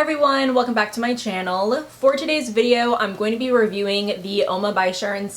everyone, welcome back to my channel. For today's video, I'm going to be reviewing the UOMA by Sharon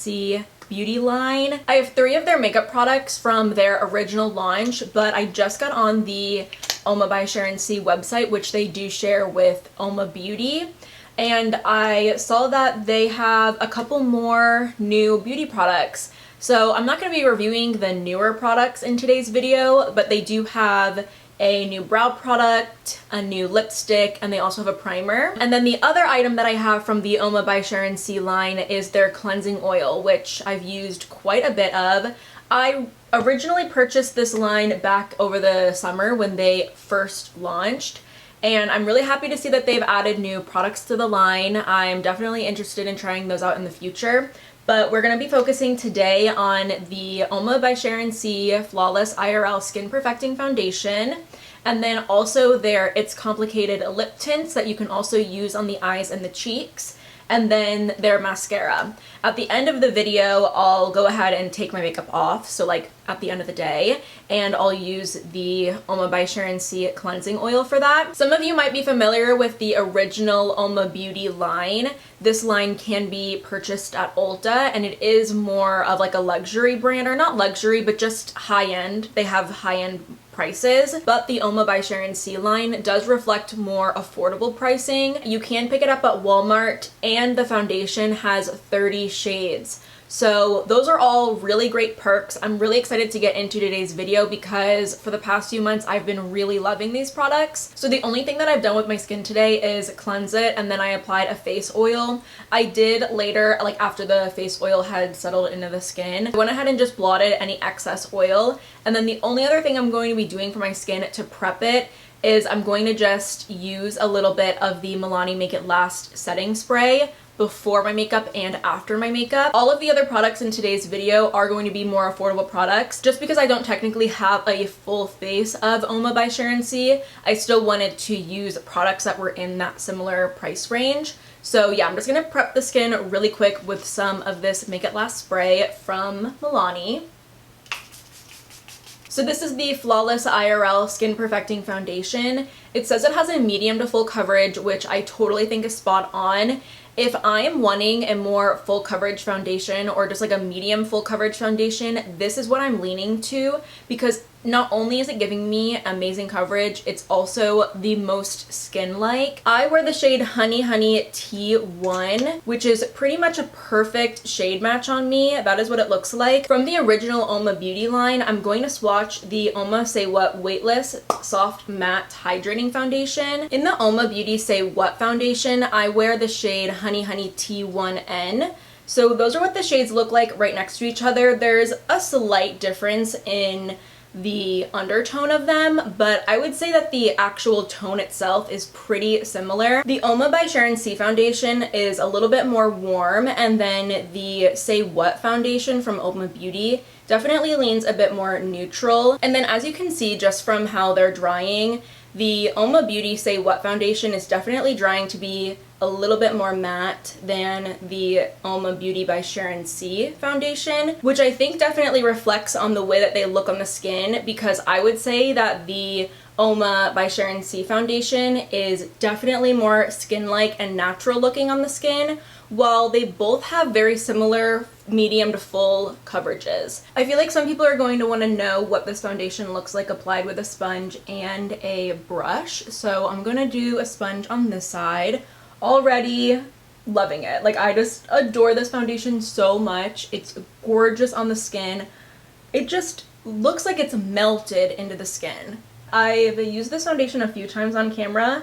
beauty line. I have 3 of their makeup products from their original launch, but I just got on the UOMA by Sharon website, which they do share with UOMA Beauty, and I saw that they have a couple more new beauty products. So I'm not going to be reviewing the newer products in today's video, but they do have a new brow product, a new lipstick, and they also have a primer. And then the other item that I have from the UOMA by Sharon line is their cleansing oil, which I've used quite a bit of. I originally purchased this line back over the summer when they first launched, and I'm really happy to see that they've added new products to the line. I'm definitely interested in trying those out in the future. But we're going to be focusing today on the UOMA by Sharon Flawless IRL Skin Perfecting Foundation, and then also their It's Complicated lip tints that you can also use on the eyes and the cheeks, and then their mascara. At the end of the video, I'll go ahead and take my makeup off, so like at the end of the day, and I'll use the UOMA by Sharon cleansing oil for that. Some of you might be familiar with the original UOMA Beauty line. This line can be purchased at Ulta, and it is more of like a luxury brand, or not luxury, but just high-end. They have high-end prices, but the UOMA by Sharon line does reflect more affordable pricing. You can pick it up at Walmart, and the foundation has 30 shades. So those are all really great perks. I'm really excited to get into today's video because for the past few months I've been really loving these products. So the only thing that I've done with my skin today is cleanse it, and then I applied a face oil. I did later, like after the face oil had settled into the skin, I went ahead and just blotted any excess oil. And then the only other thing I'm going to be doing for my skin to prep it is I'm going to just use a little bit of the Milani Make It Last setting spray before my makeup and after my makeup. All of the other products in today's video are going to be more affordable products. Just because I don't technically have a full face of UOMA by Sharon I still wanted to use products that were in that similar price range. So yeah, I'm just gonna prep the skin really quick with some of this Make It Last spray from Milani. So this is the Flawless IRL Skin Perfecting Foundation. It says it has a medium to full coverage, which I totally think is spot on. If I am wanting a more full coverage foundation, or just like a medium full coverage foundation, this is what I'm leaning to, because not only is it giving me amazing coverage, it's also the most skin-like. I wear the shade Honey Honey T1, which is pretty much a perfect shade match on me. That is what it looks like. From the original UOMA Beauty line, I'm going to swatch the UOMA Say What Weightless Soft Matte Hydrating Foundation. In the UOMA Beauty Say What foundation, I wear the shade Honey Honey T1N. So those are what the shades look like right next to each other. There's a slight difference in the undertone of them, but I would say that the actual tone itself is pretty similar. The UOMA by Sharon foundation is a little bit more warm, and then the Say What foundation from UOMA Beauty definitely leans a bit more neutral. And then as you can see just from how they're drying, the UOMA Beauty Say What foundation is definitely drying to be a little bit more matte than the UOMA Beauty by Sharon foundation, which I think definitely reflects on the way that they look on the skin, because I would say that the UOMA by Sharon foundation is definitely more skin-like and natural looking on the skin, while they both have very similar medium to full coverages. I feel like some people are going to want to know what this foundation looks like applied with a sponge and a brush, so I'm going to do a sponge on this side. Already loving it. Like, I just adore this foundation so much. It's gorgeous on the skin. It just looks like it's melted into the skin. I've used this foundation a few times on camera.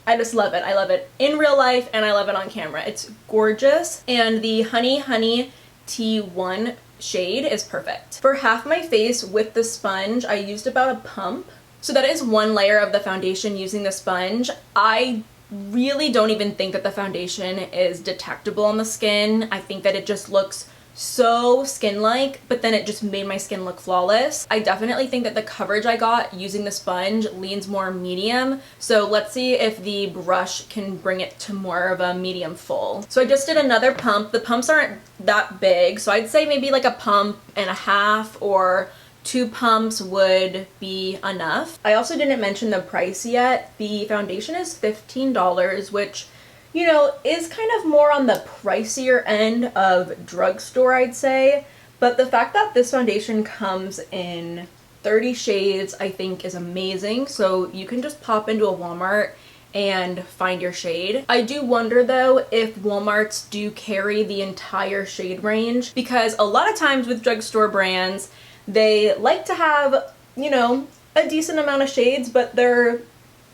I just love it. I love it in real life, and I love it on camera. It's gorgeous, and the Honey Honey T1 shade is perfect. For half my face with the sponge, I used about a pump. So that is one layer of the foundation using the sponge. I really don't even think that the foundation is detectable on the skin. I think that it just looks so skin-like, but then it just made my skin look flawless. I definitely think that the coverage I got using the sponge leans more medium, so let's see if the brush can bring it to more of a medium full. So I just did another pump. The pumps aren't that big, so I'd say maybe like a pump and a half or 2 pumps would be enough. I also didn't mention the price yet. The foundation is $15, which, you know, is kind of more on the pricier end of drugstore, I'd say. But the fact that this foundation comes in 30 shades, I think is amazing. So you can just pop into a Walmart and find your shade. I do wonder though if Walmarts do carry the entire shade range, because a lot of times with drugstore brands, they like to have, you know, a decent amount of shades, but they're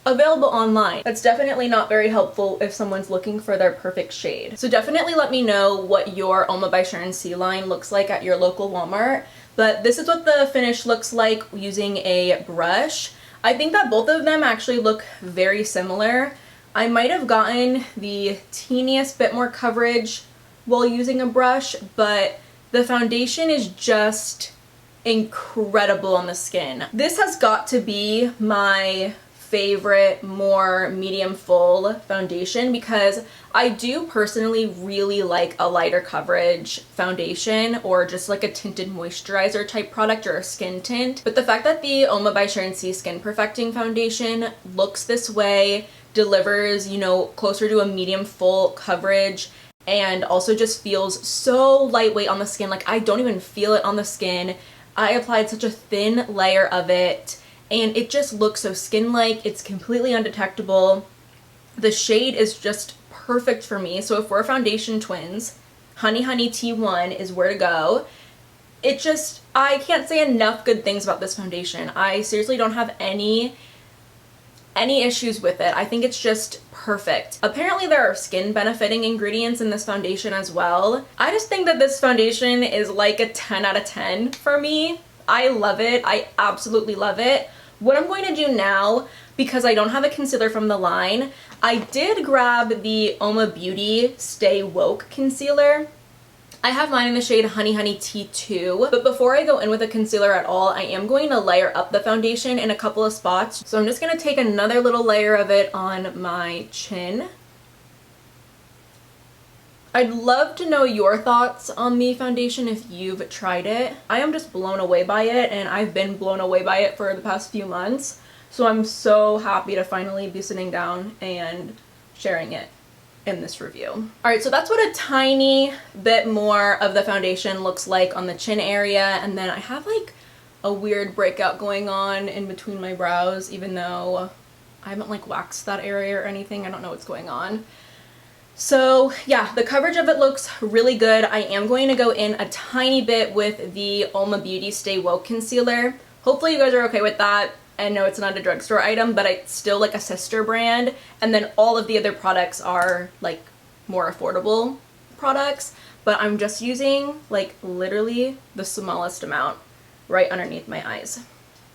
available online. That's definitely not very helpful if someone's looking for their perfect shade. So definitely let me know what your UOMA by Sharon C line looks like at your local Walmart. But this is what the finish looks like using a brush. I think that both of them actually look very similar. I might have gotten the teeniest bit more coverage while using a brush, but the foundation is just incredible on the skin. This has got to be my favorite more medium full foundation because I do personally really like a lighter coverage foundation or just like a tinted moisturizer type product or a skin tint. But the fact that the UOMA by Sharon C Skin Perfecting Foundation looks this way, delivers, you know, closer to a medium full coverage, and also just feels so lightweight on the skin. Like I don't even feel it on the skin. I applied such a thin layer of it and it just looks so skin-like. It's completely undetectable. The shade is just perfect for me. So if we're foundation twins, Honey Honey T1 is where to go. It just, I can't say enough good things about this foundation. I seriously don't have any issues with it. I think it's just perfect. Apparently there are skin benefiting ingredients in this foundation as well. I just think that this foundation is like a 10 out of 10 for me. I love it. I absolutely love it. What I'm going to do now, because I don't have a concealer from the line, I did grab the UOMA Beauty Stay Woke concealer. I have mine in the shade Honey Honey T2, but before I go in with a concealer at all, I am going to layer up the foundation in a couple of spots. So I'm just going to take another little layer of it on my chin. I'd love to know your thoughts on the foundation if you've tried it. I am just blown away by it, and I've been blown away by it for the past few months. So I'm so happy to finally be sitting down and sharing it in this review. Alright, so that's what a tiny bit more of the foundation looks like on the chin area, and then I have like a weird breakout going on in between my brows, even though I haven't like waxed that area or anything. I don't know what's going on. So yeah, the coverage of it looks really good. I am going to go in a tiny bit with the UOMA Beauty Stay Woke concealer. Hopefully you guys are okay with that. I know it's not a drugstore item, but it's still like a sister brand. And then all of the other products are like more affordable products. But I'm just using like literally the smallest amount right underneath my eyes.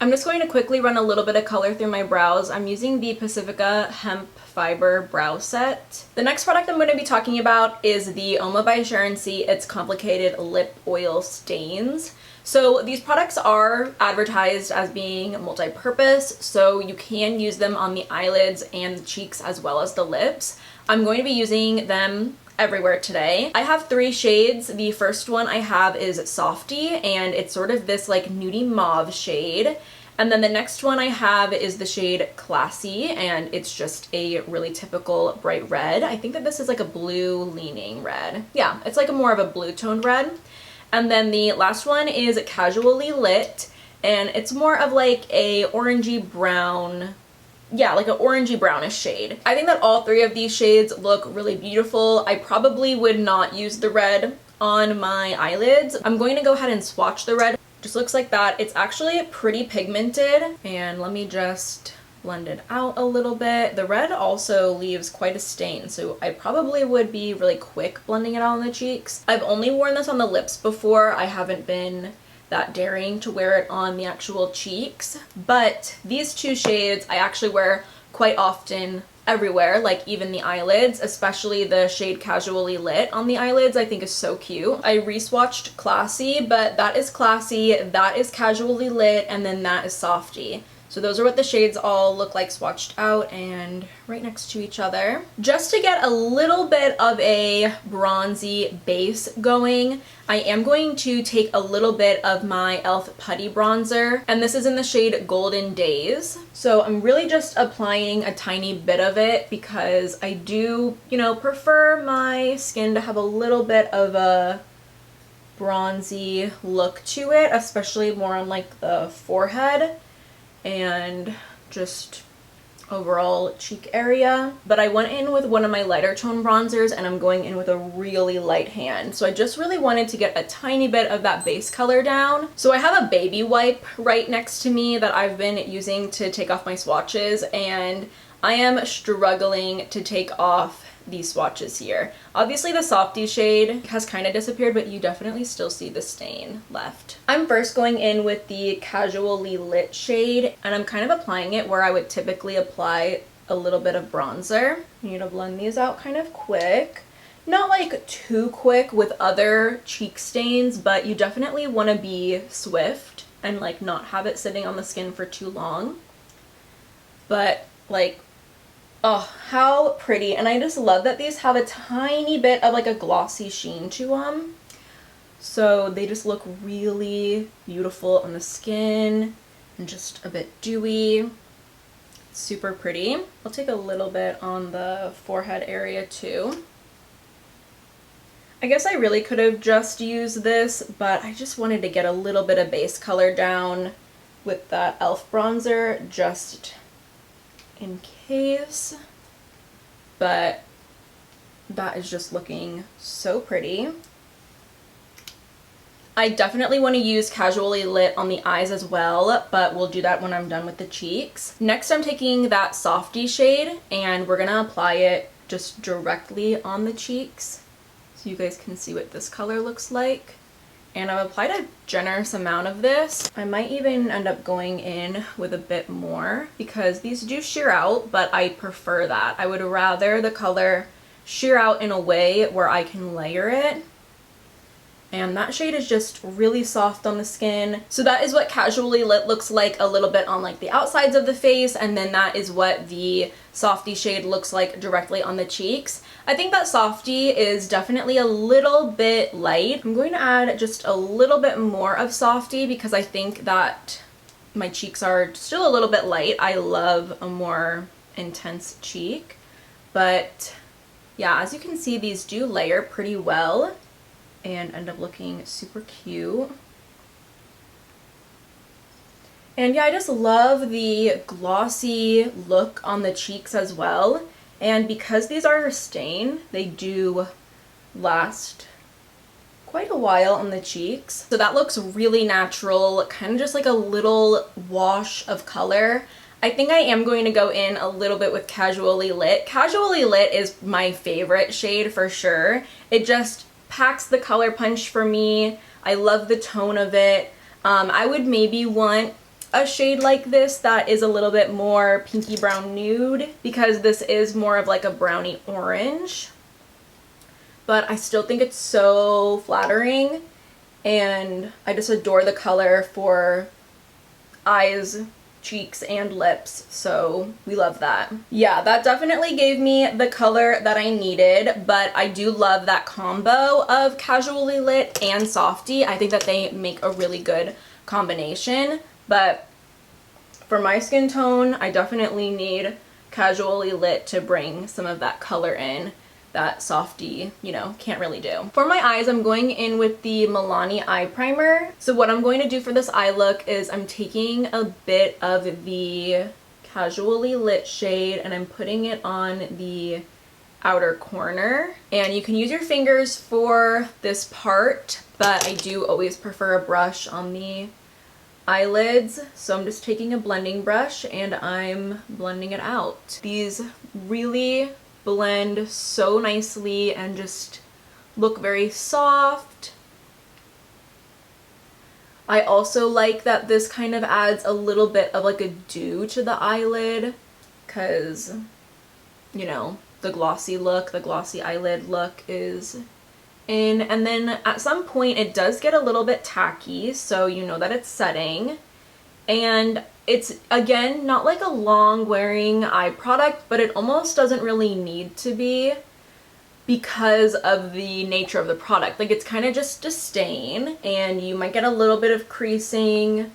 I'm just going to quickly run a little bit of color through my brows. I'm using the Pacifica Hemp Fiber Brow Set. The next product I'm going to be talking about is the UOMA by Sharon C It's Complicated Lip Oil Stains. So these products are advertised as being multi-purpose, so you can use them on the eyelids and the cheeks as well as the lips. I'm going to be using them everywhere today. I have 3 shades. The first one I have is Softy, and it's sort of this like nudie mauve shade. And then the next one I have is the shade Classy, and it's just a really typical bright red. I think that this is like a blue leaning red. Yeah, it's like a more of a blue toned red. And then the last one is Casually Lit, and it's more of like a orangey brown, yeah, like an orangey brownish shade. I think that all 3 of these shades look really beautiful. I probably would not use the red on my eyelids. I'm going to go ahead and swatch the red. Just looks like that. It's actually pretty pigmented, and let me just blend it out a little bit. The red also leaves quite a stain, so I probably would be really quick blending it out on the cheeks. I've only worn this on the lips before. I haven't been that daring to wear it on the actual cheeks, but these 2 shades I actually wear quite often everywhere, like even the eyelids, especially the shade Casually Lit on the eyelids I think is so cute. I re-swatched Classy, but that is Classy, that is Casually Lit, and then that is Softy. So those are what the shades all look like swatched out and right next to each other. Just to get a little bit of a bronzy base going, I am going to take a little bit of my e.l.f. Putty Bronzer, and this is in the shade Golden Days. So I'm really just applying a tiny bit of it because I do, you know, prefer my skin to have a little bit of a bronzy look to it, especially more on like the forehead and just overall cheek area. But I went in with one of my lighter tone bronzers and I'm going in with a really light hand. So I just really wanted to get a tiny bit of that base color down. So I have a baby wipe right next to me that I've been using to take off my swatches, and I am struggling to take off these swatches here. Obviously the softy shade has kind of disappeared, but you definitely still see the stain left. I'm first going in with the Casually Lit shade, and I'm kind of applying it where I would typically apply a little bit of bronzer. You need to blend these out kind of quick. Not like too quick with other cheek stains, but you definitely want to be swift and like not have it sitting on the skin for too long. But like, oh, how pretty. And I just love that these have a tiny bit of like a glossy sheen to them. So they just look really beautiful on the skin and just a bit dewy. Super pretty. I'll take a little bit on the forehead area too. I guess I really could have just used this, but I just wanted to get a little bit of base color down with that e.l.f. bronzer just in case. But that is just looking so pretty. I definitely want to use Casually Lit on the eyes as well, but we'll do that when I'm done with the cheeks. Next I'm taking that softy shade and we're gonna apply it just directly on the cheeks so you guys can see what this color looks like. And I've applied a generous amount of this. I might even end up going in with a bit more because these do sheer out, but I prefer that. I would rather the color sheer out in a way where I can layer it. And that shade is just really soft on the skin. So that is what Casually Lit looks like a little bit on like the outsides of the face, and then that is what the softy shade looks like directly on the cheeks. I think that softy is definitely a little bit light. I'm going to add just a little bit more of softy because I think that my cheeks are still a little bit light. I love a more intense cheek. But yeah, as you can see, these do layer pretty well and end up looking super cute. And yeah, I just love the glossy look on the cheeks as well. And because these are a stain, they do last quite a while on the cheeks. So that looks really natural, kind of just like a little wash of color. I think I am going to go in a little bit with Casually Lit. Casually Lit is my favorite shade for sure. It just packs the color punch for me. I love the tone of it. I would maybe want a shade like this that is a little bit more pinky brown nude because this is more of like a brownie orange. But I still think it's so flattering and I just adore the color for eyes, cheeks, and lips, so we love that. Yeah, that definitely gave me the color that I needed, but I do love that combo of Casually Lit and softy. I think that they make a really good combination, but for my skin tone, I definitely need Casually Lit to bring some of that color in that softy, you know, can't really do. For my eyes, I'm going in with the Milani eye primer. So what I'm going to do for this eye look is I'm taking a bit of the Casually Lit shade and I'm putting it on the outer corner. And you can use your fingers for this part, but I do always prefer a brush on the eyelids. So I'm just taking a blending brush and I'm blending it out. These really blend so nicely and just look very soft. I also like that this kind of adds a little bit of like a dew to the eyelid because, you know, the glossy look, the glossy eyelid look is in. And then at some point it does get a little bit tacky, so you know that it's setting. And It's, again, not like a long wearing eye product, but it almost doesn't really need to be because of the nature of the product. Like, it's kind of just a stain and you might get a little bit of creasing,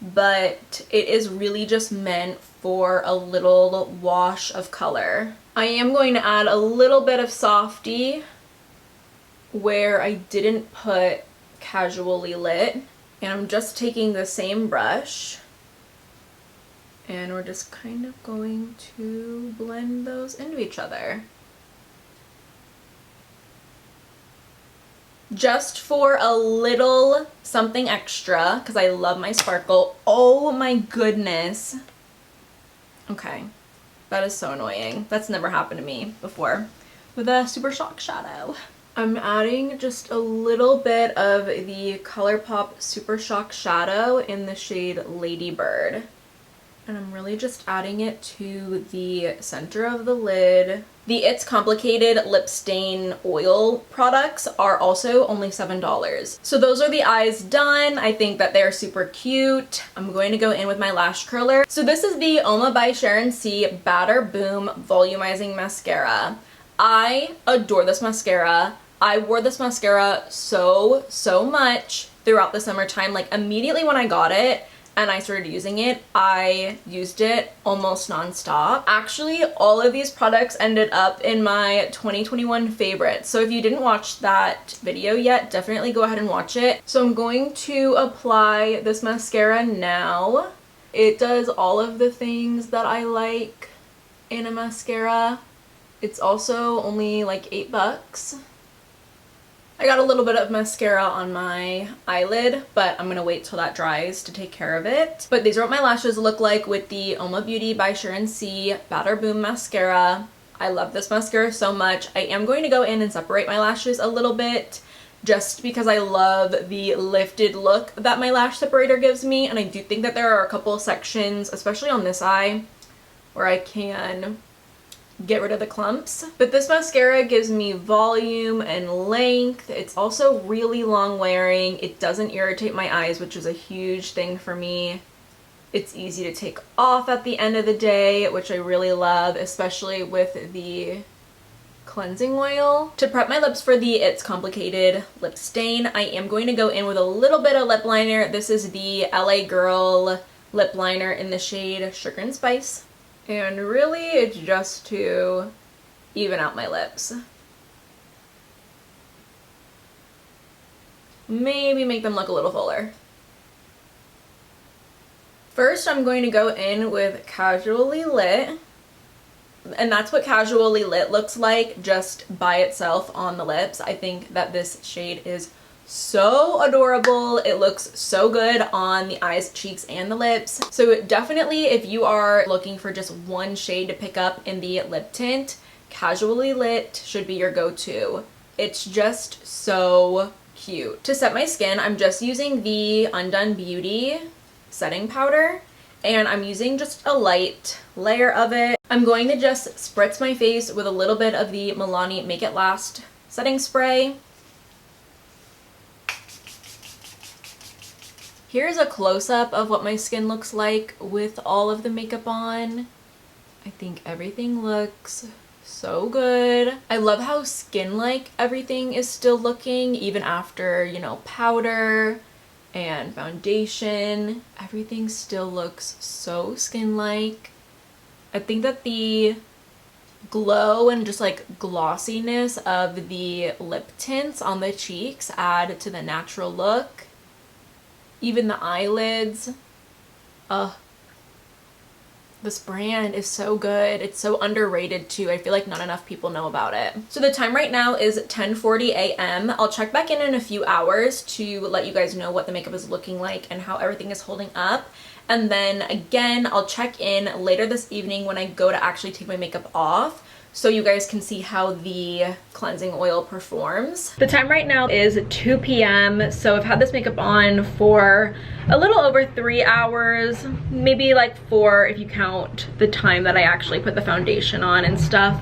but it is really just meant for a little wash of color. I am going to add a little bit of Softy where I didn't put Casually Lit, and I'm just taking the same brush and we're just kind of going to blend those into each other. Just for a little something extra, because I love my sparkle. Oh my goodness. Okay, that is so annoying. That's never happened to me before with a Super Shock shadow. I'm adding just a little bit of the ColourPop Super Shock shadow in the shade Ladybird. And I'm really just adding it to the center of the lid. The It's Complicated Lip Stain Oil products are also only $7. So those are the eyes done. I think that they're super cute. I'm going to go in with my lash curler. So this is the UOMA by Sharon C Batter Boom Volumizing Mascara. I adore this mascara. I wore this mascara so much throughout the summertime. Like, immediately when I got it and I started using it, I used it almost non-stop. Actually, all of these products ended up in my 2021 favorites. So if you didn't watch that video yet, definitely go ahead and watch it. So I'm going to apply this mascara now. It does all of the things that I like in a mascara. It's also only like $8. I got a little bit of mascara on my eyelid, but I'm gonna wait till that dries to take care of it. But these are what my lashes look like with the UOMA Beauty by Sharon C Batter Boom Mascara. I love this mascara so much. I am going to go in and separate my lashes a little bit just because I love the lifted look that my lash separator gives me, and I do think that there are a couple sections, especially on this eye, where I can get rid of the clumps. But this mascara gives me volume and length. It's also really long wearing. It doesn't irritate my eyes, which is a huge thing for me. It's easy to take off at the end of the day, which I really love, especially with the cleansing oil. To prep my lips for the It's Complicated lip stain, I am going to go in with a little bit of lip liner. This is the LA Girl lip liner in the shade Sugar and Spice. And really, it's just to even out my lips. Maybe make them look a little fuller. First, I'm going to go in with Casually Lit. And that's what Casually Lit looks like just by itself on the lips. I think that this shade is so adorable. It looks so good on the eyes, cheeks, and the lips. So definitely, if you are looking for just one shade to pick up in the lip tint, Casually Lit should be your go-to. It's just so cute. To set my skin, I'm just using the Undone Beauty setting powder, and I'm using just a light layer of it. I'm going to just spritz my face with a little bit of the Milani Make It Last setting spray. Here's a close-up of what my skin looks like with all of the makeup on. I think everything looks so good. I love how skin-like everything is still looking, even after, you know, powder and foundation. Everything still looks so skin-like. I think that the glow and just like glossiness of the lip tints on the cheeks add to the natural look. Even the eyelids. This brand is so good. It's so underrated too. I feel like not enough people know about it. So the time right now is 10:40 a.m. I'll check back in a few hours to let you guys know what the makeup is looking like and how everything is holding up. And then again, I'll check in later this evening when I go to actually take my makeup off, so you guys can see how the cleansing oil performs. The time right now is 2 p.m. so I've had this makeup on for a little over 3 hours, maybe like 4 if you count the time that I actually put the foundation on and stuff.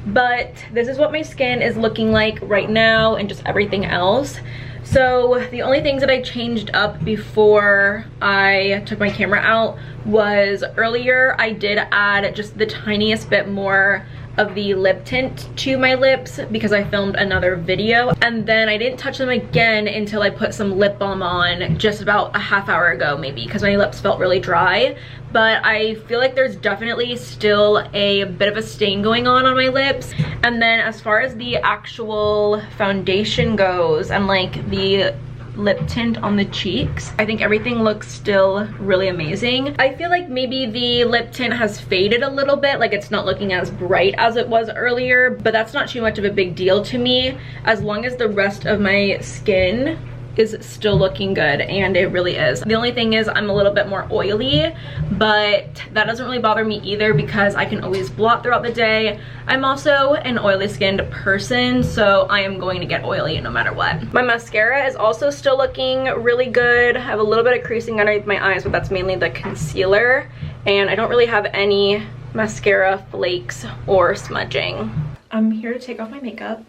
But this is what my skin is looking like right now and just everything else. So the only things that I changed up before I took my camera out was earlier I did add just the tiniest bit more of the lip tint to my lips because I filmed another video, and then I didn't touch them again until I put some lip balm on just about a half hour ago maybe, because my lips felt really dry. But I feel like there's definitely still a bit of a stain going on my lips. And then as far as the actual foundation goes and like the lip tint on the cheeks, I think everything looks still really amazing. I feel like maybe the lip tint has faded a little bit, like it's not looking as bright as it was earlier, but that's not too much of a big deal to me as long as the rest of my skin is still looking good, and it really is. The only thing is I'm a little bit more oily, but that doesn't really bother me either because I can always blot throughout the day. I'm also an oily skinned person, so I am going to get oily no matter what. My mascara is also still looking really good. I have a little bit of creasing underneath my eyes, but that's mainly the concealer, and I don't really have any mascara flakes or smudging. I'm here to take off my makeup.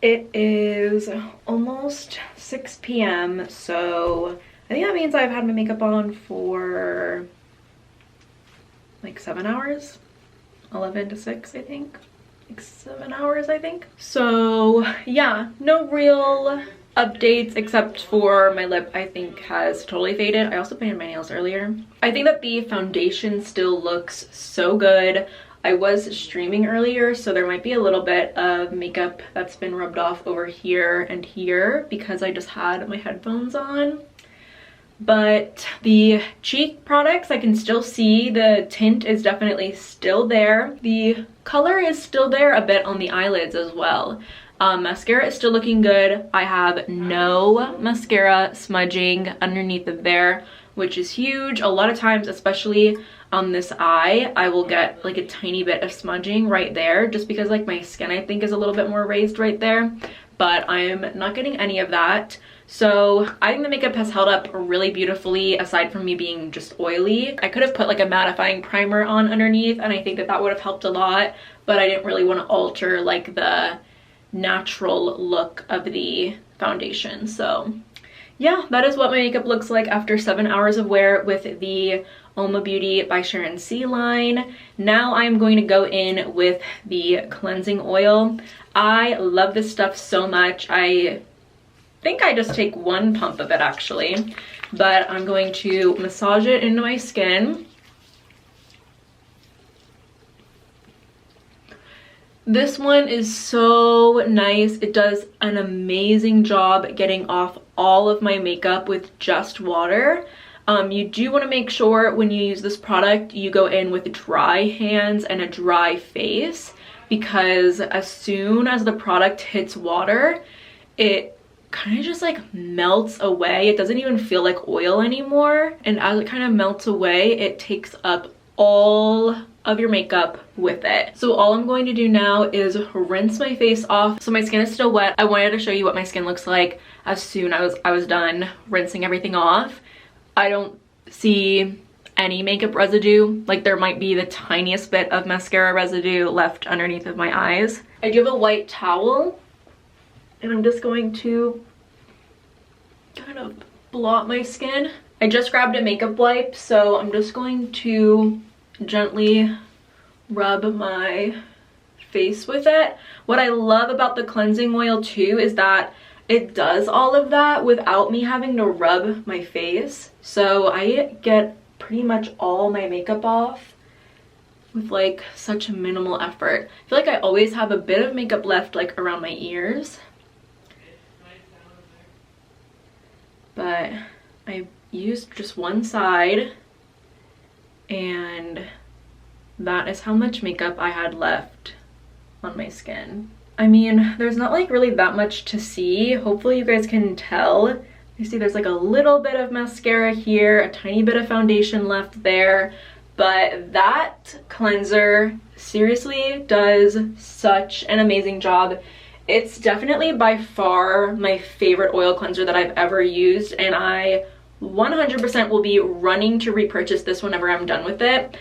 It is almost 6 p.m. so I think that means I've had my makeup on for like 7 hours. 11 to 6, I think. Like 7 hours, I think. So yeah, no real updates except for my lip, I think, has totally faded. I also painted my nails earlier. I think that the foundation still looks so good. I was streaming earlier, so there might be a little bit of makeup that's been rubbed off over here and here because I just had my headphones on. But the cheek products, I can still see the tint is definitely still there. The color is still there a bit on the eyelids as well. Mascara is still looking good. I have no mascara smudging underneath of there, which is huge. A lot of times, especially on this eye, I will get like a tiny bit of smudging right there just because like my skin I think is a little bit more raised right there, but I'm not getting any of that. So I think the makeup has held up really beautifully aside from me being just oily. I could have put like a mattifying primer on underneath and I think that that would have helped a lot, but I didn't really want to alter like the natural look of the foundation. So yeah, that is what my makeup looks like after 7 hours of wear with the UOMA Beauty by Sharon C line. Now I'm going to go in with the cleansing oil. I love this stuff so much. I think I just take one pump of it actually, but I'm going to massage it into my skin. This one is so nice. It does an amazing job getting off all of my makeup with just water. You do want to make sure when you use this product you go in with dry hands and a dry face, because as soon as the product hits water, it kind of just like melts away. It doesn't even feel like oil anymore, and as it kind of melts away, it takes up all of your makeup with it. So all I'm going to do now is rinse my face off. So my skin is still wet. I wanted to show you what my skin looks like as soon as I was done rinsing everything off. I don't see any makeup residue. Like there might be the tiniest bit of mascara residue left underneath of my eyes. I do have a white towel and I'm just going to kind of blot my skin. I just grabbed a makeup wipe, so I'm just going to gently rub my face with it. What I love about the cleansing oil too is that it does all of that without me having to rub my face. So I get pretty much all my makeup off with like such minimal effort. I feel like I always have a bit of makeup left like around my ears, but I used just one side and that is how much makeup I had left on my skin. I mean, there's not like really that much to see. Hopefully you guys can tell. You see there's like a little bit of mascara here, a tiny bit of foundation left there, but that cleanser seriously does such an amazing job. It's definitely by far my favorite oil cleanser that I've ever used, and I 100% will be running to repurchase this whenever I'm done with it.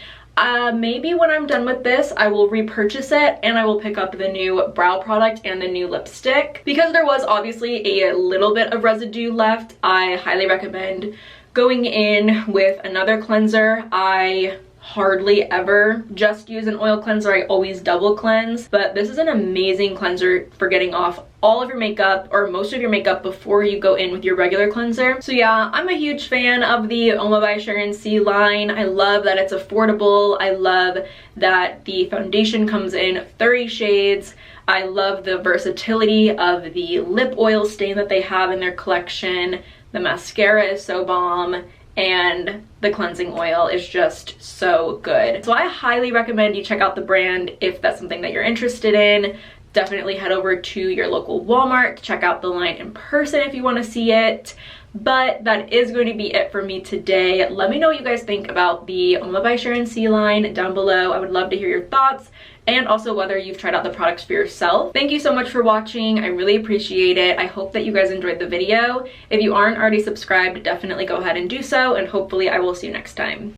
Maybe when I'm done with this, I will repurchase it and I will pick up the new brow product and the new lipstick. Because there was obviously a little bit of residue left, I highly recommend going in with another cleanser. I hardly ever just use an oil cleanser. I always double cleanse, but this is an amazing cleanser for getting off all of your makeup or most of your makeup before you go in with your regular cleanser. So yeah, I'm a huge fan of the UOMA by Sharon C line. I love that it's affordable. I love that the foundation comes in 30 shades. I love the versatility of the lip oil stain that they have in their collection. The mascara is so bomb, and the cleansing oil is just so good. So I highly recommend you check out the brand if that's something that you're interested in. Definitely head over to your local Walmart to check out the line in person if you want to see it. But that is going to be it for me today. Let me know what you guys think about the UOMA by Sharon C line down below. I would love to hear your thoughts, and also whether you've tried out the products for yourself. Thank you so much for watching. I really appreciate it. I hope that you guys enjoyed the video. If you aren't already subscribed, definitely go ahead and do so, and hopefully I will see you next time.